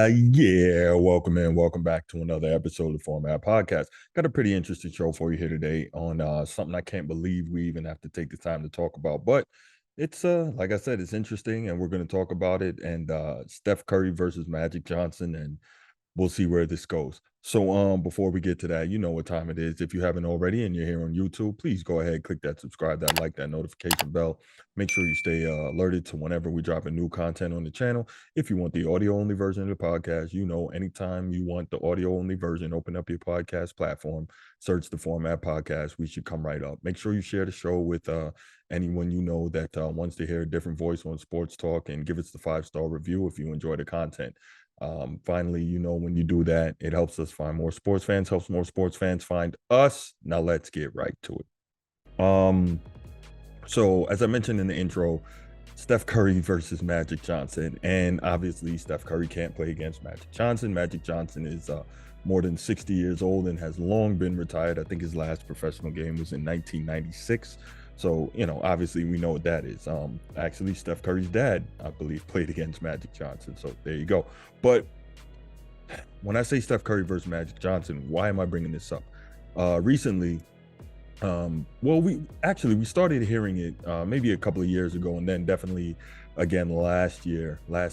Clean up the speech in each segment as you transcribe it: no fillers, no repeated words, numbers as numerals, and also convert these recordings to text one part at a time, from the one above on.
Yeah, welcome in. Welcome back to another episode of the Format Podcast. Got a pretty interesting show for you here today on something I can't believe we even have to take the time to talk about. But it's like I said, it's interesting and we're going to talk about it. And Steph Curry versus Magic Johnson, and we'll see where this goes. So, before we get to that, you know what time it is. If you haven't already and you're here on YouTube, please go ahead, click that subscribe, that like, that notification bell. Make sure you stay alerted to whenever we drop a new content on the channel. If you want the audio only version of the podcast, you know, anytime you want the audio only version, open up your podcast platform, search the Format Podcast. We should come right up. Make sure you share the show with anyone you know that wants to hear a different voice on sports talk, and give us the 5-star review if you enjoy the content. Finally, you know, when you do that, it helps us find more sports fans, helps more sports fans find us. Now let's get right to it. So as I mentioned in the intro, Steph Curry versus Magic Johnson, and obviously Steph Curry can't play against Magic Johnson. Magic Johnson is more than 60 years old and has long been retired. I think his last professional game was in 1996. So, you know, obviously we know what that is. Actually, Steph Curry's dad, I believe, played against Magic Johnson. So there you go. But when I say Steph Curry versus Magic Johnson, why am I bringing this up? Recently, well, we started hearing it maybe a couple of years ago, and then definitely again last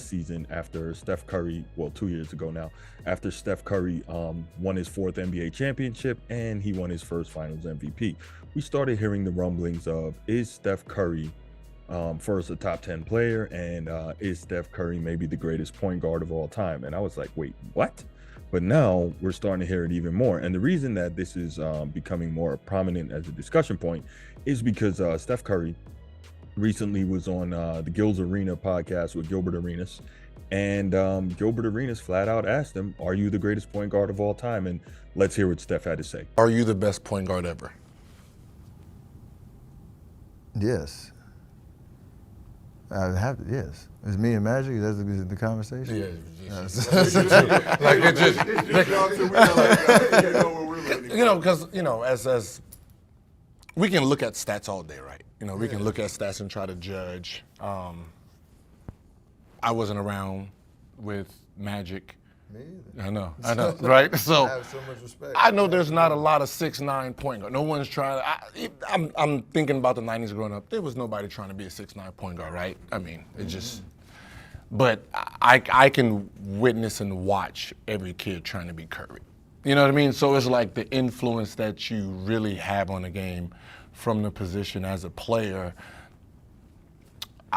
season after Steph Curry, well, 2 years ago now, after Steph Curry won his 4th NBA championship and he won his first Finals MVP. We started hearing the rumblings of, is Steph Curry first a top 10 player, and is Steph Curry maybe the greatest point guard of all time? And I was like, wait, what? But now we're starting to hear it even more. And the reason that this is becoming more prominent as a discussion point is because Steph Curry recently was on the Gil's Arena podcast with Gilbert Arenas. And Gilbert Arenas flat out asked him, are you the greatest point guard of all time? And let's hear what Steph had to say. Are you the best point guard ever? Yes. I have to, yes. It's me and Magic. That's the conversation. Yeah, like it just, you know, because you know, as we can look at stats all day, right? You know, we can look at stats and try to judge. I wasn't around with Magic. Me either. I know, right? So I have so much respect. I know there's not a lot of 6'9" point guard. No one's trying to. I'm thinking about the '90s growing up. There was nobody trying to be a 6'9" point guard, right? I mean, it just. But I can witness and watch every kid trying to be Curry. You know what I mean? So it's like the influence that you really have on the game from the position as a player.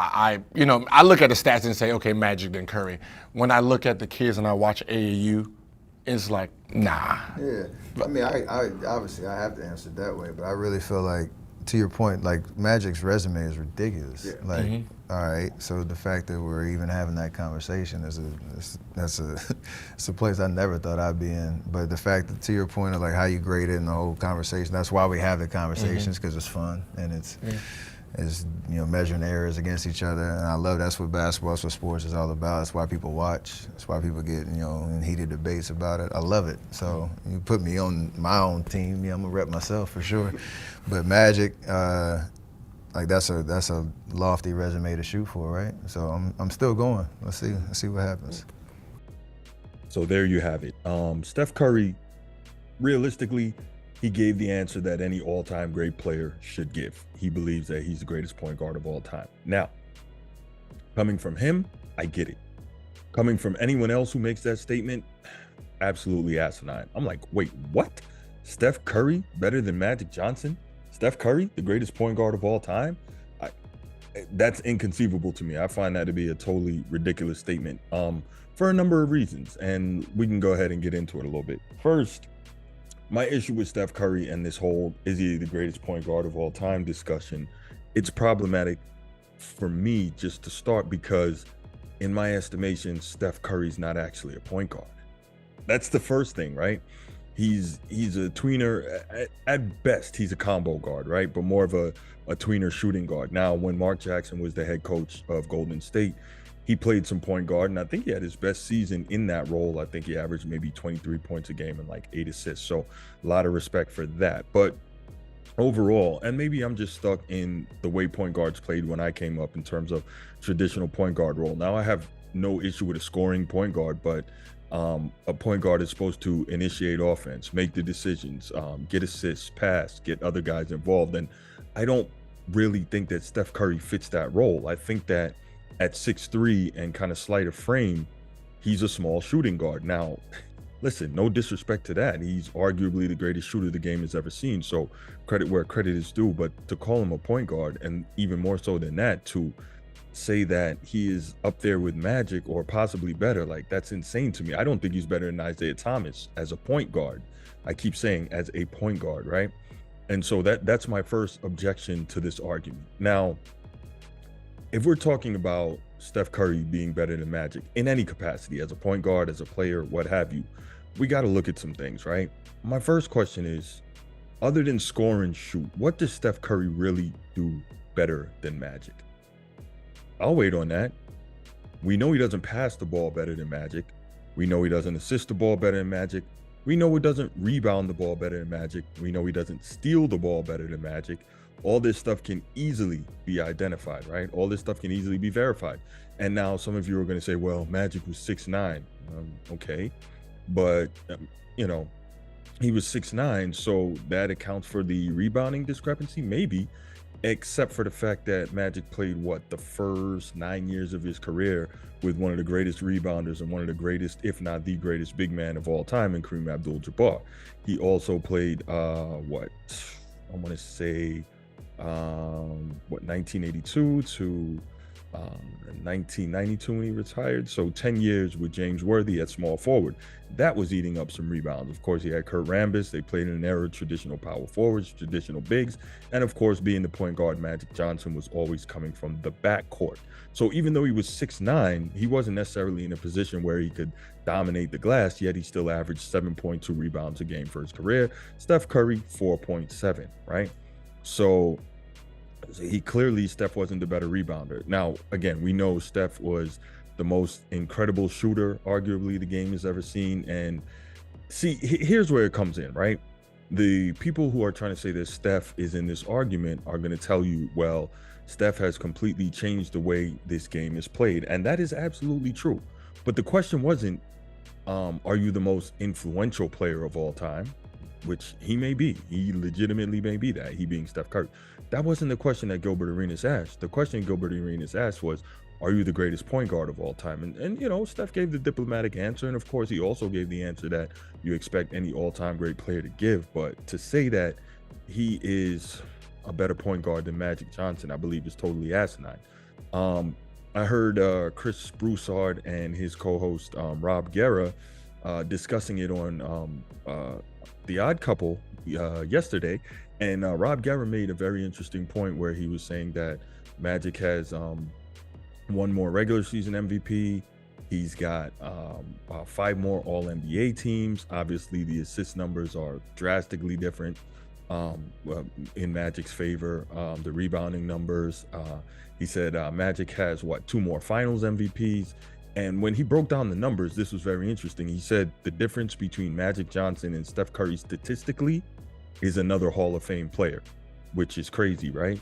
I look at the stats and say, okay, Magic then Curry. When I look at the kids and I watch AAU, it's like, nah. Yeah. I mean, I obviously I have to answer it that way, but I really feel like, to your point, like Magic's resume is ridiculous. Yeah. Like, all right, so the fact that we're even having that conversation it's a place I never thought I'd be in. But the fact that, to your point of like how you grade it and the whole conversation, that's why we have the conversations, because it's fun and it's measuring errors against each other. And I love that's what basketball, that's what sports is all about. That's why people watch. That's why people get in heated debates about it. I love it. So you put me on my own team, I'm gonna rep myself for sure. But Magic, like that's a lofty resume to shoot for, right? So I'm still going. Let's see what happens. So there you have it. Steph Curry, realistically, he gave the answer that any all-time great player should give. He believes that he's the greatest point guard of all time. Now, coming from him, I get it. Coming from anyone else who makes that statement, absolutely asinine. I'm like, wait, what? Steph Curry better than Magic Johnson? Steph Curry, the greatest point guard of all time? That's inconceivable to me. I find that to be a totally ridiculous statement for a number of reasons, and we can go ahead and get into it a little bit. First, my issue with Steph Curry and this whole is he the greatest point guard of all time discussion, it's problematic for me just to start because in my estimation, Steph Curry's not actually a point guard. That's the first thing, right? He's a tweener. At best, he's a combo guard, right? But more of a tweener shooting guard. Now, when Mark Jackson was the head coach of Golden State, he played some point guard, and I think he had his best season in that role. I think he averaged maybe 23 points a game and like 8 assists. So a lot of respect for that. But overall, and maybe I'm just stuck in the way point guards played when I came up in terms of traditional point guard role. Now I have no issue with a scoring point guard, but a point guard is supposed to initiate offense, make the decisions, get assists, pass, get other guys involved. And I don't really think that Steph Curry fits that role. I think that at 6'3" and kind of slight of frame, he's a small shooting guard. Now, listen, no disrespect to that. He's arguably the greatest shooter the game has ever seen. So credit where credit is due. But to call him a point guard, and even more so than that, to say that he is up there with Magic or possibly better, like, that's insane to me. I don't think he's better than Isaiah Thomas as a point guard. I keep saying as a point guard, right? And so that's my first objection to this argument. Now, if we're talking about Steph Curry being better than Magic in any capacity, as a point guard, as a player, what have you, we got to look at some things, right? My first question is, other than score and shoot, what does Steph Curry really do better than Magic? I'll wait on that. We know he doesn't pass the ball better than Magic. We know he doesn't assist the ball better than Magic. We know he doesn't rebound the ball better than Magic. We know he doesn't steal the ball better than Magic. All this stuff can easily be identified, right? All this stuff can easily be verified. And now some of you are going to say, well, Magic was 6'9". Okay. But, he was 6'9", so that accounts for the rebounding discrepancy? Maybe. Except for the fact that Magic played, the first 9 years of his career with one of the greatest rebounders and one of the greatest, if not the greatest, big man of all time in Kareem Abdul-Jabbar. He also played, I want to say, 1982 to 1992 when he retired. So 10 years with James Worthy at small forward. That was eating up some rebounds. Of course, he had Kurt Rambis. They played in an era of traditional power forwards, traditional bigs. And of course, being the point guard, Magic Johnson was always coming from the backcourt. So even though he was 6'9", he wasn't necessarily in a position where he could dominate the glass, yet he still averaged 7.2 rebounds a game for his career. Steph Curry, 4.7, right? So Steph wasn't the better rebounder. Now, again, we know Steph was the most incredible shooter, arguably, the game has ever seen. And see, here's where it comes in, right? The people who are trying to say that Steph is in this argument are going to tell you, well, Steph has completely changed the way this game is played. And that is absolutely true. But the question wasn't, are you the most influential player of all time? Which he may be. He legitimately may be that, he being Steph Curry. That wasn't the question that Gilbert Arenas asked. The question Gilbert Arenas asked was, are you the greatest point guard of all time? And Steph gave the diplomatic answer. And of course, he also gave the answer that you expect any all-time great player to give. But to say that he is a better point guard than Magic Johnson, I believe is totally asinine. I heard Chris Broussard and his co-host Rob Guerra discussing it on The Odd Couple yesterday, and Rob Guerra made a very interesting point where he was saying that Magic has one more regular season MVP. He's got 5 more All-NBA teams. Obviously, the assist numbers are drastically different in Magic's favor. The rebounding numbers, he said Magic has 2 more Finals MVPs. And when he broke down the numbers, this was very interesting. He said the difference between Magic Johnson and Steph Curry statistically is another Hall of Fame player, which is crazy, right?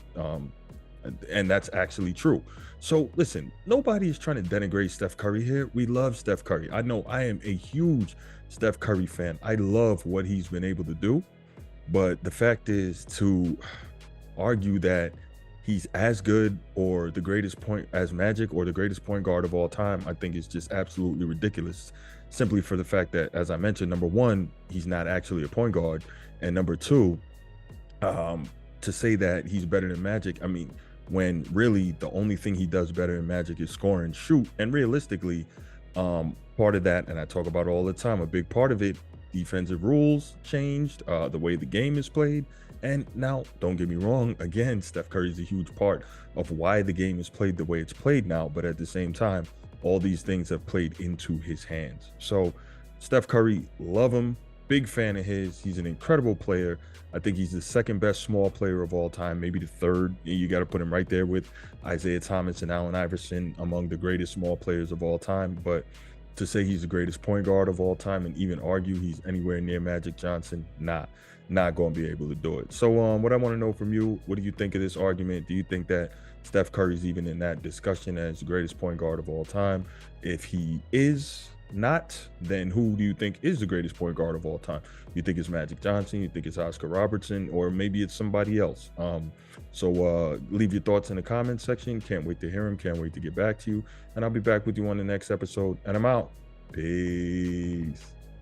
And that's actually true. So listen, nobody is trying to denigrate Steph Curry here. We love Steph Curry. I know I am a huge Steph Curry fan. I love what he's been able to do. But the fact is, to argue that he's as good or the greatest point as Magic or the greatest point guard of all time, I think is just absolutely ridiculous, simply for the fact that, as I mentioned, number one, he's not actually a point guard, and number two, to say that he's better than Magic, I mean, when really the only thing he does better than Magic is score and shoot. And realistically, part of that, and I talk about it all the time, a big part of it, defensive rules changed, the way the game is played. And now, don't get me wrong, again, Steph Curry is a huge part of why the game is played the way it's played now. But at the same time, all these things have played into his hands. So Steph Curry, love him, big fan of his. He's an incredible player. I think he's the second best small player of all time, maybe the third. You got to put him right there with Isaiah Thomas and Allen Iverson among the greatest small players of all time. But to say he's the greatest point guard of all time and even argue he's anywhere near Magic Johnson, nah. not going to be able to do it. So what I want to know from you, what do you think of this argument? Do you think that Steph Curry's even in that discussion as the greatest point guard of all time? If he is not, then who do you think is the greatest point guard of all time? You think it's Magic Johnson? You think it's Oscar Robertson? Or maybe it's somebody else? So leave your thoughts in the comments section. Can't wait to hear them. Can't wait to get back to you. And I'll be back with you on the next episode. And I'm out. Peace.